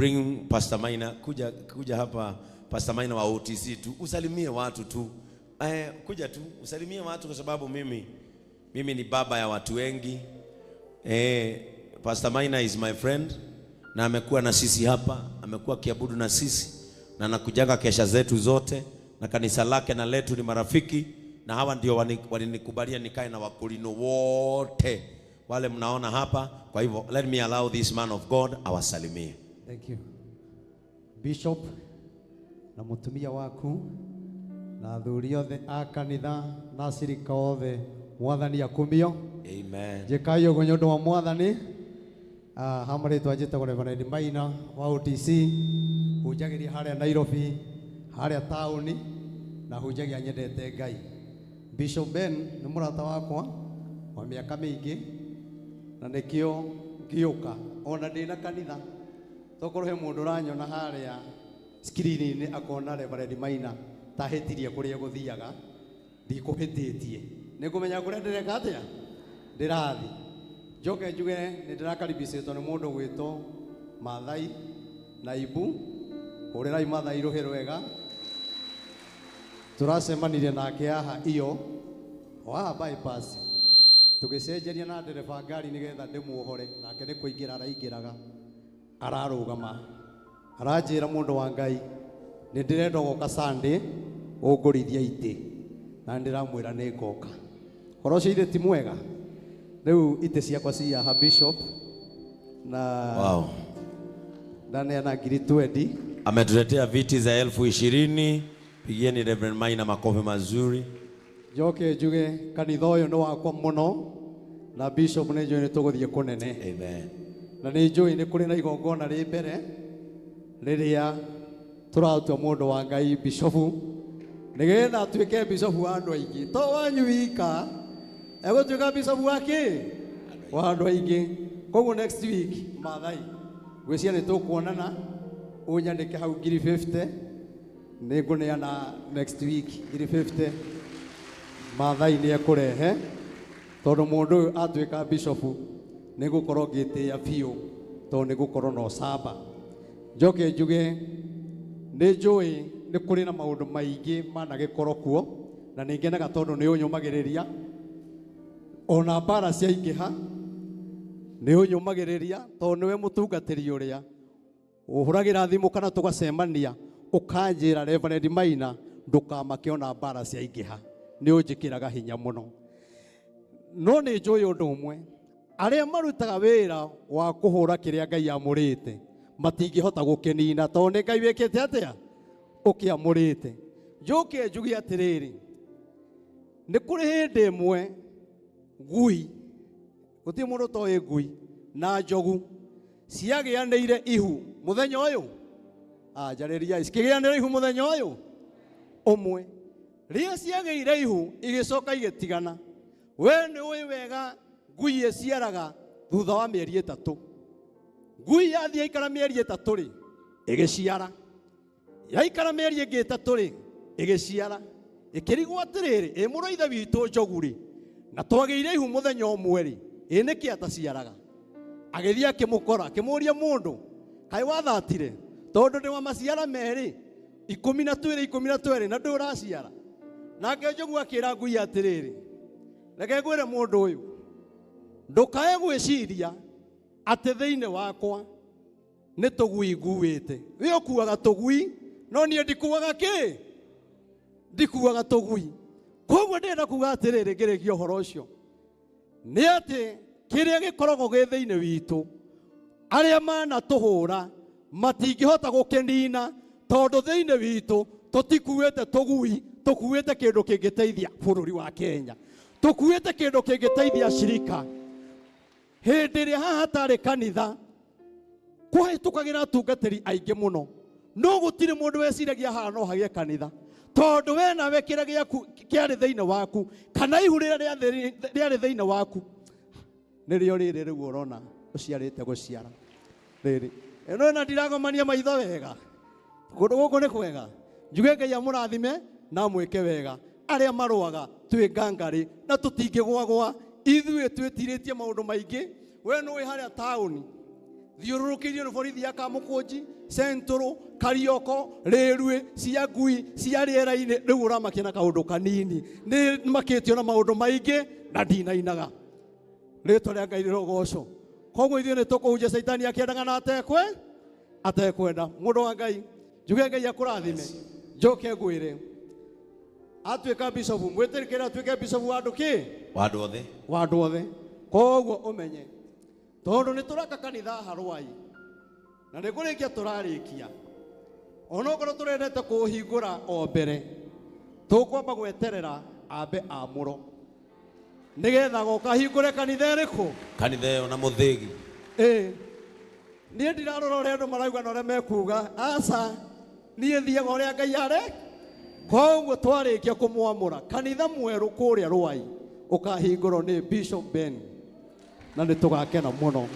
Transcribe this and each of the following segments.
bring Pastor Maina. Kuja hapa Pastor Maina wa OTC tu. Usalimie watu tu. Kuja tu usalimie watu kwa sababu mimi ni baba ya watu wengi. Pastor Maina is my friend na amekuwa na sisi hapa, amekuwa kiabudu na sisi na anakujaga kesha zetu zote na kanisa lake na letu ni marafiki na hawa ndio walinikubalia nikae na wakulino wote wale mnaona hapa. Kwa hivyo let me allow this man of God awasalimie. Thank you Bishop na mutumia waku na athuri othe a kanitha na cirika othe mwathani akumio. Amen. Jekai ugo nyondo wa mwathani hamare twajita kore Munene Maina wa OTC hujagiria haria Nairobi haria tauni na hujagia nyendete Ngai. Bishop Ben ni murata wakwa wa miaka mingi na nikio ngioka ona ndina kanitha tokorwo he mundu ranyona haria screen ni akona Munene Maina tahetirie kuria guthiaga ndikuhititie nikumenya kuria ndireka atia ndirathi njoke njuge ni ndirakaribicitwo ni mundu gwitwo Mathai Naibu urirai Mathai ruhi rwega turacemanirie nake haha iyo wa bypass tugicenjeria na ndereba ngari nigetha ndimuhore nake ni kuingira araingiraga ararugama aranjira mundu wa Ngai ni ndirenda goka Sunday ungurithia ite na ndiramwira ni ngoka horo cio ti mwega riu ite ciakwa cia ha Bishop na wow ndane na ngiri 20 ametuletea viti za 20,000. Pigieni Reverend Maina makofi mazuri. Joke njuge kanitha uyu ni wakwa muno na Bishop ni njui ni tuguthie kunene. Amen. Na ni njui ni kuri na igongona ri mbere riria turatua mundu wa Ngai Bishop nigetha tuike Bishop wa andu aingi to wanyu wika egutuika Bishop wake wa andu aingi. Koguo next week Mathai gwiciria ni tukuonana unyandike hau ngiri 50 niguneana next week ngiri 50 Mathai ni ekurehe tondu mundu atuika Bishop nigukorwo ngitia biu tondu nigukorwo no saba. Njoke njuge ni njui ni kuri na maundu maingi managikorwo kuo na ningenaga tondu ni unyumagiriria ona bara cia ingiha ni unyumagiriria tondu we mutungatiri uria uhuragira thimu kana tugacemania ukanjira Reverend Maina ndukamake ona bara cia ingiha ni unjikiraga hinya muno. No ni njui undu umwe aria marutaga wira wa kuhura kiria Ngai amurite matingihota gukinina tondu Ngai wikite atia ukiamurite. Njoke njugi atiriri ni kuri hindi imwe ngui guti mundu toye ngui na njogu ciagianire ihu muthenya uyu njariria ikigianire ihu muthenya uyu umwe ria ciageire ihu igicoka igitigana. We ni ui wega ngui iciaraga thutha wa mieri 3. Ngui yathie ikara mieri 3 ri igiciara yaikara mieri ingi 3 ri igiciara ikirigwo atiriri muroitha witu njogu ri na twageire ihu muthenya umwe ri niki ataciaraga agithia akimukora akimuria mundu kai wathatire tondu ndi wa maciara meri 12 na nduraciara nake njogu akira ngui atiriri reke ngwire mundu uyu ndukae gwiciria ati thiine wakwa ni tugui nguite we ukuaga tugui no nie ndikuaga ki ndikuaga tugui. Koguo ndenda kuga atiriri ngirikia horo ucio ni ati kiria gikoragwo gi thiine witu aria mana tuhura matingihota gukinina tondu thiine witu tutikuite tugui tukuite kindu kingiteithia bururi wa Kenya tukuite kindu kingiteithia shirika hindi ria haha tari kanitha kuhitukagira tungatiri aingi muno no gutire mundu weciragia haha no hagie kanitha tondu we nawe kira giaku kiari thiine waku kana ihurira riari thiine waku nirio riri riu urona uciarite guciara riri eno na ndiragomania maitho wega kundu guku ni kwega njuge Ngai amurathime na mwike wega aria maruaga twi ngangari na tutingigwagwa ithuĩ twĩtirĩtie maũndũ maingĩ. We nĩ haria taũni thiururukirio ni borithi ya Kamukunji, Central, Karioko, Railway, cia ngui, cia riera-ini, riu uramakia na kaundu kanini. Ni makitio na maundu maingi na ndinainaga. Ritwa ria Ngai rirogoco. Koguo ithuĩ nĩ tũkũhunjia Saitani akĩendaga na atekwenda. Mũndũ wa Ngai, njuge Ngai akũrathime. Njoke ngwĩre, atuĩka bishop, mwĩtĩkĩre atuĩke bishop wa andũ kĩ? Wa andũ othe. Wa andũ othe. Koguo ũmenye, tondũ nĩ tũraka kanitha Harũai, na nĩ kũrĩkia tũrarĩkia. Onokorwo tũrendete kũhingũra o mbere, tũkwamba gweterera ambe amũro. Nigetha goka hingũre kanitha ĩrĩkũ? Kanitha ĩyo na mũthĩgi. Niĩ ndirarora ũrĩa andũ marauga na ũrĩa mekuga. Aca, niĩ thiaga ũrĩa Ngai are. Koguo twarĩkia kũmwamũra kanitha mwerũ kũrĩa Rũai ũkahingũrwo nĩ Bishop Ben, na nĩ tũgakena mũno.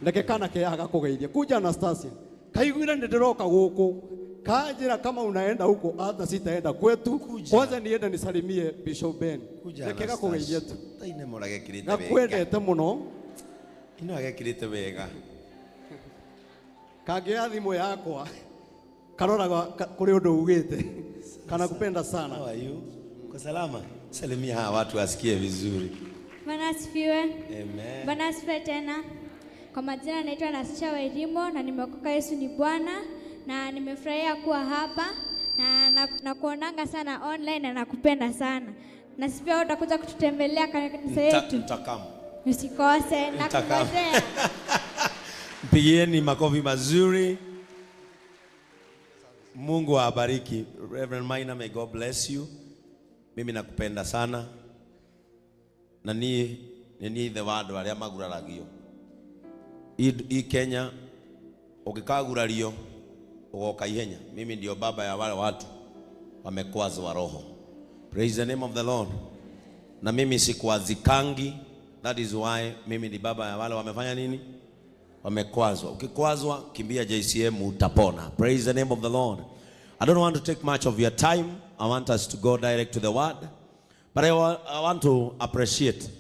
Reke kana keaga kũgeithia. Kuja Anastasia, kaiguire nĩ ndĩroka gũkũ, kanjĩra kama unaenda huko hata sitaenda kwetu. Kwanza niende nisalimie Bishop Ben. Reke gakũgeithia tu. Nakwendete mũno. Ino agekirite wega. Kangĩoya thimũ yakwa karoraga kũrĩ ũndũ ugĩte. Kana kupenda sana. How are you? Uko salama? Salimia hawa watu wasikie vizuri. Bwana asifiwe. Amen. Bwana asifiwe tena. Kwa majina naitwa Anastasia Wairimo na nimeokoka Yesu ni Bwana na nimefurahia kuwa hapa na kuonanga sana online na nakupenda sana. Na sipia utakuja kututembelea kanisa yetu. Mtakamu. Usikose na kungojea. Mpigieni makofi mazuri. Mungu awabariki. Reverend Maina, may God bless you. Mimi nakupenda sana. Na ni the wadu aria maguraragio. I Kenya ukikagurario ugoka ihenya. Mimi ndio baba ya wale watu wamekwazwa roho. Praise the name of the Lord. Na mimi sikwazikangi. That is why mimi ni baba ya wale wamefanya nini? Wamekwazwa. Ukikwazwa kimbia JCM utapona. Praise the name of the Lord. I don't want to take much of your time. I want us to go direct to the word. But I want to appreciate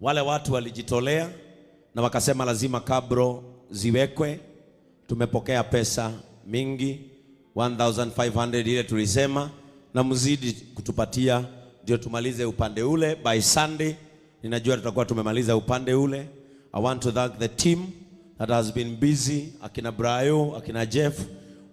wale watu walijitolea na wakasema lazima kabro ziwekwe. Tumepokea pesa mingi 1500 ile tulisema, na mzidi kutupatia ndio tumalize upande ule by Sunday. Ninajua tutakuwa tumemaliza upande ule. I want to thank the team that has been busy, akina Brayo, akina Jeff,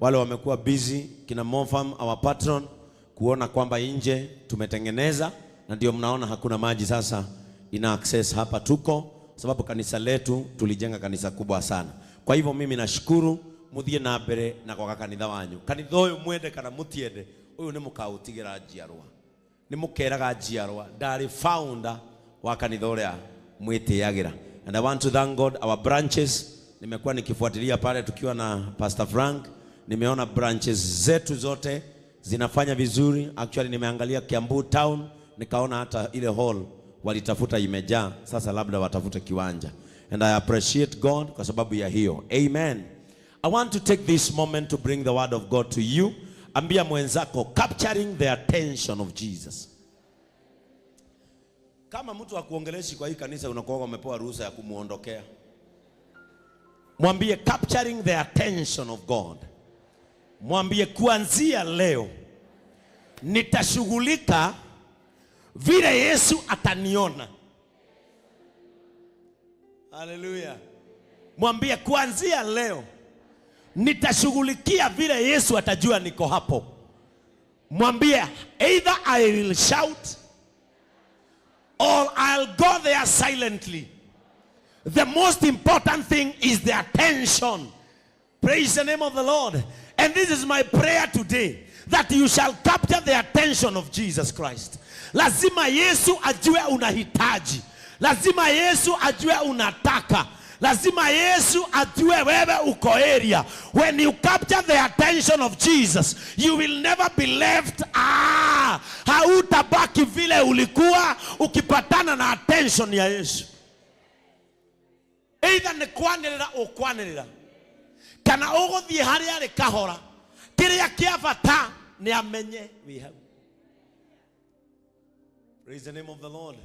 wale wamekuwa busy, kina Mofam, our patron, kuona kwamba nje tumetengeneza, na ndio mnaona hakuna maji sasa ina access hapa tuko, sababu kanisa letu tulijenga kanisa kubwa sana. Kwa hivyo mimi nashukuru, muthie na mbere na kwa kanitha wanyu. Kanitha uyu mwende kana mutiende, uyu ni mukautigera njiarwa. Ni mukeraga njiarwa, ndari founder wa kanitha uria mwitiagira. And I want to thank God our branches. Nimekuwa nikifuatilia pale tukiwa na Pastor Frank. Nimeona branches zetu zote zinafanya vizuri. Actually nimeangalia Kiambu town, nikaona hata ile hall walitafuta imejaa. Sasa labda watafute kiwanja. And I appreciate God kwa sababu ya hiyo. Amen. I want to take this moment to bring the word of God to you. Ambia mwenzako, capturing the attention of Jesus. Kama mtu akuongeleshi kwa hii kanisa unakuwa umepewa ruhusa ya kumuondokea. Mwambie capturing the attention of God. Mwambie kuanzia leo nitashughulika vile Yesu ataniona. Hallelujah. Mwambie kuanzia leo nitashughulikia vile Yesu atajua niko hapo. Mwambie either I will shout or I'll go there silently. The most important thing is the attention. Praise the name of the Lord. And this is my prayer today, that you shall capture the attention of Jesus Christ. Lazima Yesu ajue unahitaji. Lazima Yesu ajue unataka. Lazima Yesu ajue wewe uko area. When you capture the attention of Jesus, you will never be left. Hautabaki vile ulikuwa ukipatana na attention ya Yesu. Either ni kwanirira o kwanirira, kana uguthie haria ari kahora, kiria kia bata ni amenye we have. Praise the name of the Lord.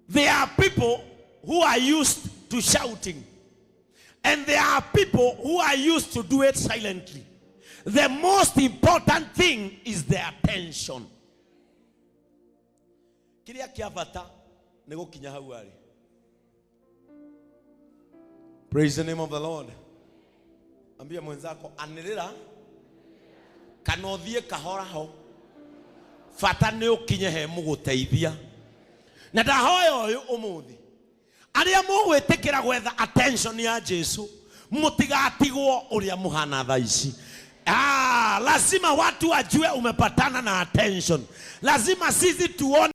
There are people who are used to shouting. And there are people who are used to do it silently. The most important thing is the attention. Kiria kiavata nego kinya hau ari. Praise the name of the Lord. Ambia mwenzako anirira kana uthie kahora ho. Fata ni ukinye he muguteithia. Na ndahoya uyu umuthi. Aria mugwitikira gwetha attention ya Jesu, mutigatigwo uria muhana thaa ici. Lazima watu wajue umepatana na attention. Lazima sisi tuone